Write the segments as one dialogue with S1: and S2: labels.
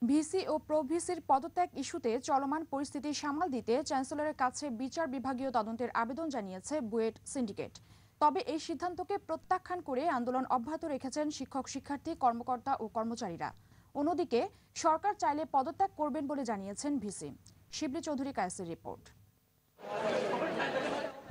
S1: VC ও প্রো-ভিসির পদত্যাগ ইস্যুতে চলমান পরিস্থিতি সামাল দিতে চ্যান্সেলরের কাছে বিচার বিভাগীয় তদন্তের আবেদন জানিয়েছে বুয়েট সিন্ডিকেট। তবে এই সিদ্ধান্তকে প্রত্যাখ্যান করে আন্দোলন অব্যাহত রেখেছেন শিক্ষক, শিক্ষার্থী, কর্মকর্তা ও কর্মচারীরা। অন্যদিকে সরকার চাইলে পদত্যাগ করবেন বলে জানিয়েছেন ভিসি। শিবলি চৌধুরী কায়েসের রিপোর্ট।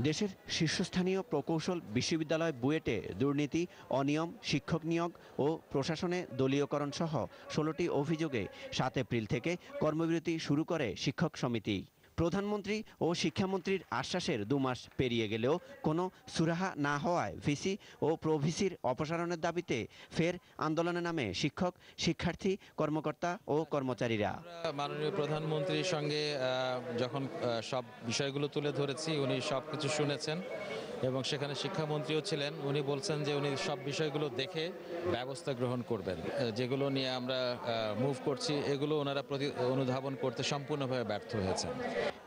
S2: দেশের শীর্ষস্থানীয় প্রকৌশল বিশ্ববিদ্যালয় বুয়েটে দুর্নীতি, অনিয়ম, শিক্ষক নিয়োগ ও প্রশাসনে দলীয়করণ সহ ১৬টি অভিযোগে ৭ এপ্রিল থেকে কর্মবিরতি শুরু করে শিক্ষক সমিতি। প্রধানমন্ত্রী ও শিক্ষামন্ত্রীর আশ্বাসের ২ মাস পেরিয়ে গেলেও কোনো সুরাহা না হওয়ায় ভিসি ও প্রো-ভিসির অপসারণের দাবিতে ফের আন্দোলনে নামে শিক্ষক, শিক্ষার্থী, কর্মকর্তা ও কর্মচারীরা।
S3: মাননীয় প্রধানমন্ত্রীর সঙ্গে যখন সব বিষয়গুলো তুলে ধরেছি, উনি সব কিছু শুনেছেন এবং সেখানে শিক্ষামন্ত্রীও ছিলেন। উনি বলছেন যে উনি সব বিষয়গুলো দেখে ব্যবস্থা গ্রহণ করবেন। যেগুলো নিয়ে আমরা মুভ করছি এগুলো ওনারা অনুধাবন করতে সম্পূর্ণভাবে ব্যর্থ হয়েছেন।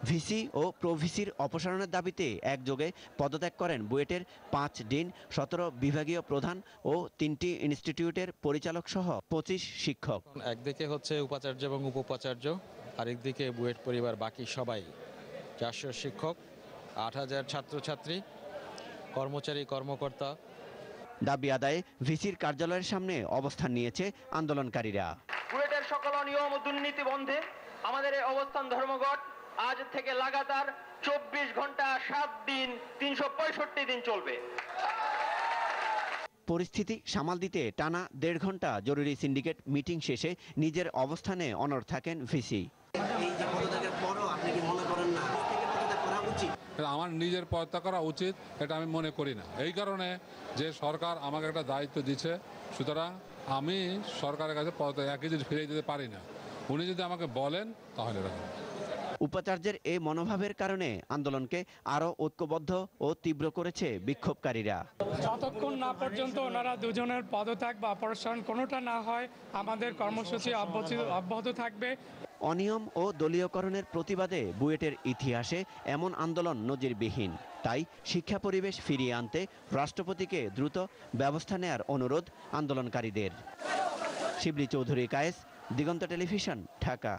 S2: ভিসি ও প্রো-ভিসির অপসারণের দাবিতে একযোগে পদত্যাগ করেন বুয়েটের ৫ ডিন, ১৭ বিভাগীয় প্রধান ও ৩টি ইনস্টিটিউটের পরিচালক সহ ২৫ শিক্ষক।
S3: একদিকে হচ্ছে উপাচার্য এবং উপোপাচার্য, আরেকদিকে বুয়েট পরিবার বাকি সবাই, ৪০০ শিক্ষক, ৮,০০০ ছাত্রছাত্রী, কর্মচারী, কর্মকর্তা।
S2: দাবি আদায়ে ভিসির কার্যালয়ের সামনে অবস্থান নিয়েছে আন্দোলনকারীরা।
S4: বুয়েটের সকল অনিয়ম ও দুর্নীতি বন্ধে আমাদের এই অবস্থান ধর্মঘট আজ থেকে লাগাতার ২৪ ঘন্টা ৭ দিন ৩৬৫ দিন চলবে।
S2: পরিস্থিতি সামাল দিতে টানা ১.৫ ঘন্টা জরুরি সিন্ডিকেট মিটিং শেষে নিজের অবস্থানে অনড় থাকেন ভিসি।
S5: আমার নিজের পদত্যাগ করা উচিত এটা আমি মনে করি না, এই কারণে যে সরকার আমাকে একটা দায়িত্ব দিচ্ছে, সুতরাং আমি সরকারের কাছে পদত্যাগ একই যদি ফিরে দিতে পারি না। উনি যদি আমাকে বলেন তাহলে রাখবেন।
S2: উপাচার্যের এই মনোভাবের কারণে আন্দোলনকে আরও ঐক্যবদ্ধ ও তীব্র করেছে বিক্ষোভকারীরা।
S6: যতক্ষণ না পর্যন্ত ওনারা দুজনের পদত্যাগ বা অপসারণ কোনোটা না হয়, আমাদের কর্মসূচি অব্যাহত থাকবে।
S2: অনিয়ম ও দলীয়করণের প্রতিবাদে বুয়েটের ইতিহাসে এমন আন্দোলন নজিরবিহীন। তাই শিক্ষা পরিবেশ ফিরিয়ে আনতে রাষ্ট্রপতিকে দ্রুত ব্যবস্থা নেয়ার অনুরোধ আন্দোলনকারীদের। শিবলি চৌধুরী কায়েস, দিগন্ত টেলিভিশন, ঢাকা।